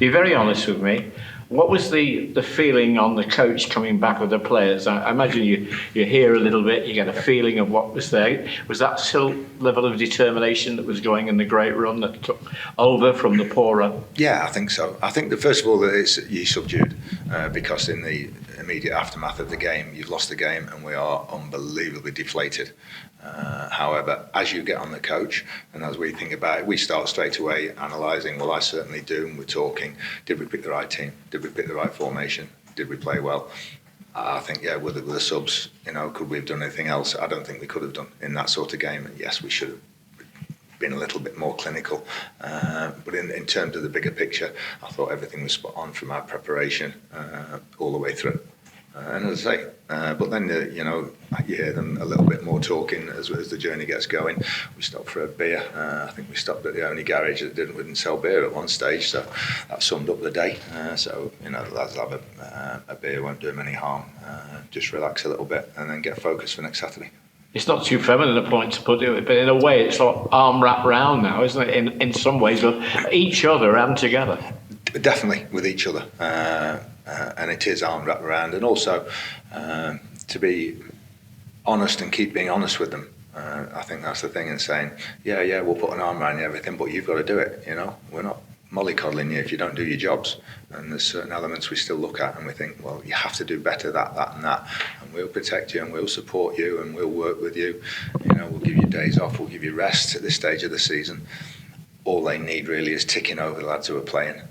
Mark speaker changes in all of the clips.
Speaker 1: Be very honest with me. What was the feeling on the coach coming back with the players? I imagine you hear a little bit, you get a feeling of what was there. Was that still level of determination that was going in the great run that took over from the poor run?
Speaker 2: Yeah, I think so. I think that first of all that you subdued because in the immediate aftermath of the game, you've lost the game and we are unbelievably deflated. However, as you get on the coach and as we think about it, we start straight away analysing, well, I certainly do, and we're talking, did we pick the right team? Did we pick the right formation? Did we play well? I think, yeah, with the subs, could we have done anything else? I don't think we could have done in that sort of game. And yes, we should have been a little bit more clinical. But in terms of the bigger picture, I thought everything was spot on from our preparation all the way through. And as I say, but then, you hear them a little bit more talking as the journey gets going. We stopped for a beer. I think we stopped at the only garage that wouldn't sell beer at one stage, so that summed up the day. So, the lads have a beer, won't do them any harm. Just relax a little bit and then get focused for next Saturday.
Speaker 1: It's not too feminine a point to put it, but in a way it's like arm wrapped round now, isn't it? In some ways, with each other and together.
Speaker 2: Definitely with each other. And it is arm wrapped around, and also to be honest and keep being honest with them. I think that's the thing in saying, yeah, we'll put an arm around you, everything, but you've got to do it. We're not mollycoddling you if you don't do your jobs. And there's certain elements we still look at and we think, well, you have to do better, that, and that. And we'll protect you and we'll support you and we'll work with you. We'll give you days off, we'll give you rest at this stage of the season. All they need really is ticking over the lads who are playing.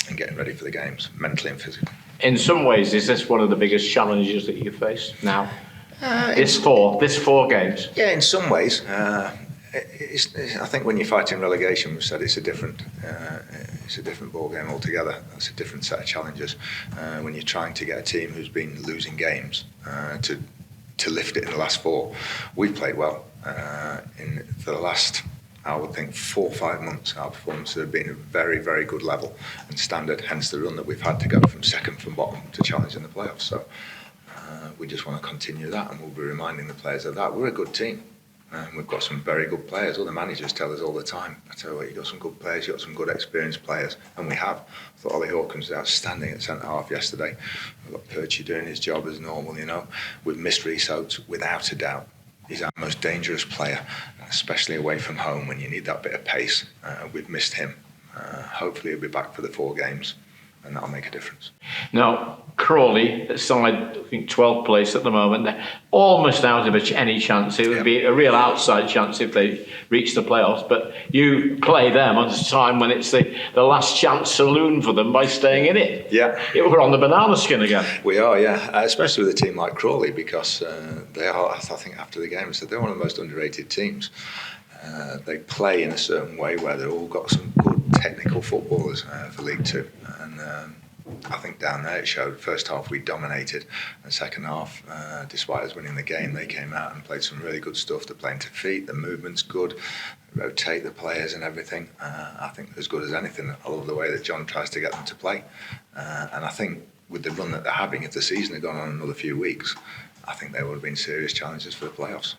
Speaker 2: And getting ready for the games, mentally and physically. In
Speaker 1: some ways, is this one of the biggest challenges that you face now? This four games?
Speaker 2: Yeah, in some ways. I think when you're fighting relegation, we've said it's a different ball game altogether. It's a different set of challenges. When you're trying to get a team who's been losing games to lift it in the last four, we've played well for the last, I would think, 4 or 5 months. Our performances have been at a very, very good level and standard, hence the run that we've had to go from second from bottom to challenge in the playoffs. So we just want to continue that, and we'll be reminding the players of that. We're a good team. We've got some very good players. All the managers tell us all the time, I tell you what, you've got some good players, you've got some good experienced players, and we have. I thought Ollie Hawkins was outstanding at centre-half yesterday. We've got Perchie doing his job as normal, We've missed Rhys Oates, without a doubt. He's our most dangerous player, especially away from home when you need that bit of pace. We've missed him. Hopefully he'll be back for the 4 games and that'll make a difference.
Speaker 1: Now, Crawley, side, I think 12th place at the moment, they're almost out of any chance. It would be a real outside chance if they reach the playoffs, but you play them at a time when it's the last chance saloon for them by staying in it.
Speaker 2: Yeah.
Speaker 1: We're on the banana skin again.
Speaker 2: We are, yeah, especially with a team like Crawley, because they are, I think after the game I said, they're one of the most underrated teams. They play in a certain way where they've all got some good technical footballers for League Two, and I think down there it showed. First half we dominated, and second half, despite us winning the game, they came out and played some really good stuff. They're playing to feet, the movement's good, rotate the players and everything. I think as good as anything. I love the way that John tries to get them to play, and I think with the run that they're having, if the season had gone on another few weeks, I think they would have been serious challenges for the playoffs.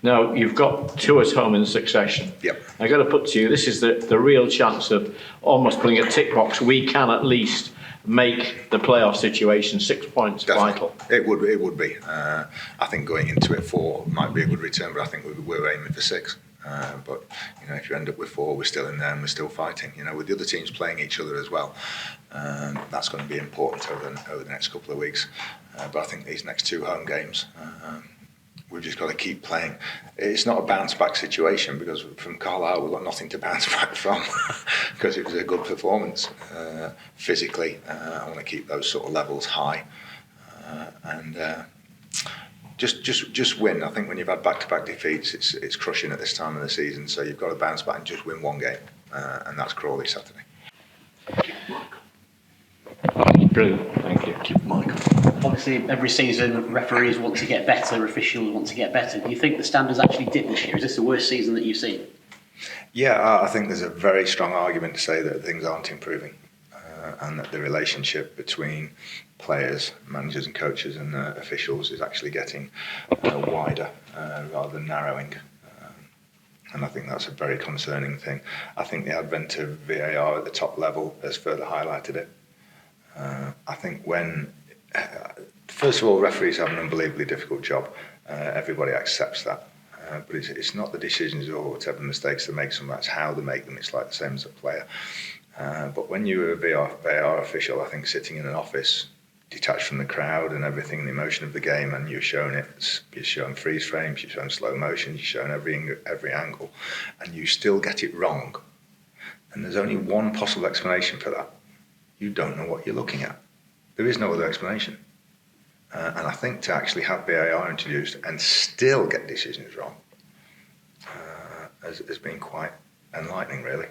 Speaker 1: Now, you've got 2 at home in succession.
Speaker 2: Yep.
Speaker 1: I've got to put to you, this is the real chance of almost putting a tick box. We can at least make the playoff situation 6 points vital.
Speaker 2: It would be. I think going into it 4 might be a good return, but I think we're aiming for 6. But if you end up with 4, we're still in there and we're still fighting. With the other teams playing each other as well, that's going to be important over the next couple of weeks. But I think these next 2 home games, we've just got to keep playing. It's not a bounce back situation, because from Carlisle we've got nothing to bounce back from because it was a good performance. Physically, I want to keep those sort of levels high and just win. I think when you've had back-to-back defeats, it's crushing at this time of the season. So you've got to bounce back and just win 1 game, and that's Crawley Saturday.
Speaker 1: Brilliant, thank you.
Speaker 3: Michael. Obviously, every season referees want to get better, officials want to get better. Do you think the standards actually dip this year? Is this the worst season that you've seen?
Speaker 2: Yeah, I think there's a very strong argument to say that things aren't improving, and that the relationship between players, managers and coaches and officials is actually getting wider rather than narrowing. And I think that's a very concerning thing. I think the advent of VAR at the top level has further highlighted it. I think first of all, referees have an unbelievably difficult job. Everybody accepts that. But it's not the decisions or whatever mistakes they make, it's how they make them. It's like the same as a player. But when you're a VAR official, I think sitting in an office, detached from the crowd and everything, the emotion of the game, and you're showing freeze frames, you're showing slow motion, you're showing every angle, and you still get it wrong. And there's only one possible explanation for that. You don't know what you're looking at. There is no other explanation. And I think to actually have VAR introduced and still get decisions wrong has been quite enlightening, really.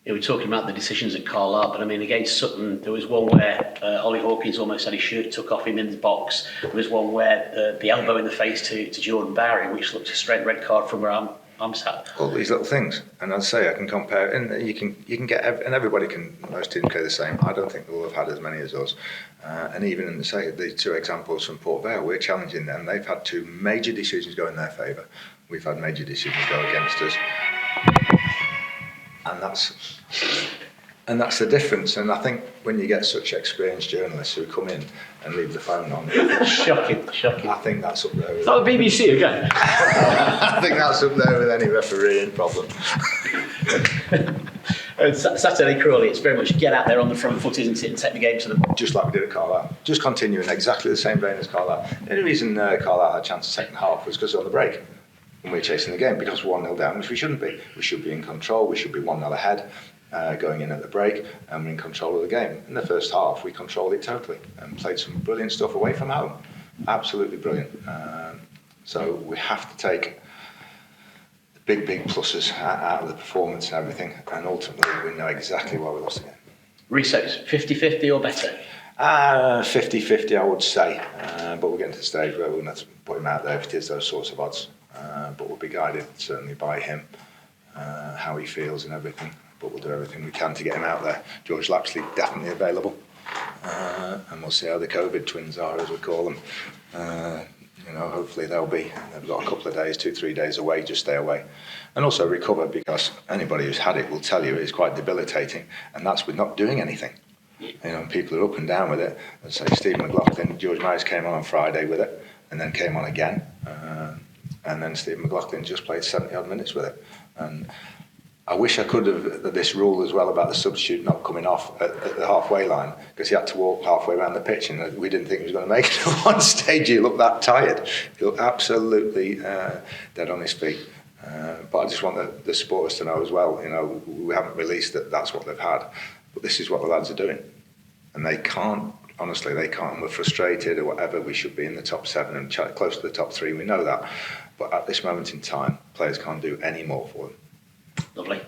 Speaker 3: Yeah, we're talking about the decisions at Clough, but I mean, against Sutton, there was one where Ollie Hawkins almost had his shirt took off him in the box. There was one where the elbow in the face to Jordan Barry, which looked a straight red card from where I'm sat.
Speaker 2: All these little things, and I'd say I can compare, and you can get, and everybody can. Most teams play the same. I don't think we'll have had as many as us. And even in the two examples from Port Vale, we're challenging them. They've had two major decisions go in their favour. We've had major decisions go against us. And that's the difference. And I think when you get such experienced journalists who come in and leave the phone on,
Speaker 3: shocking.
Speaker 2: I think that's up there.
Speaker 1: Is that the BBC again?
Speaker 2: I think that's up there with any refereeing problem.
Speaker 3: Saturday Crawley, it's very much get out there on the front foot, isn't it, and take the game to them.
Speaker 2: Just like we did at Carlisle. Just continue in exactly the same vein as Carlisle. The only reason Carlisle had a chance in the second half was because on the break. And we're chasing the game because we're 1-0 down, which we shouldn't be. We should be in control. We should be 1-0 ahead going in at the break, and we're in control of the game. In the first half, we controlled it totally and played some brilliant stuff away from home. Absolutely brilliant. So we have to take the big pluses out of the performance and everything, and ultimately we know exactly why we lost the game.
Speaker 3: Resets, 50-50 or better?
Speaker 2: 50-50, I would say. But we're getting to the stage where we're going to have to put him out there if it is those sorts of odds. But we'll be guided certainly by him, how he feels and everything. But we'll do everything we can to get him out there. George Lapsley definitely available, and we'll see how the COVID twins are, as we call them. Hopefully they've got a couple of days, 2-3 days away, just stay away, and also recover, because anybody who's had it will tell you it's quite debilitating, and that's with not doing anything. People are up and down with it. Let's say Steve McLaughlin, George Myers came on Friday with it, and then came on again. And then Steve McLaughlin just played 70-odd minutes with it. And I wish I could have this rule as well about the substitute not coming off at the halfway line, because he had to walk halfway around the pitch, and we didn't think he was going to make it at one stage. He looked that tired. He looked absolutely dead on his feet. But I just want the supporters to know as well, we haven't released that that's what they've had. But this is what the lads are doing. And they can't. Honestly, they can't. We're frustrated or whatever. We should be in the top 7 and close to the top 3. We know that. But at this moment in time, players can't do any more for them.
Speaker 3: Lovely.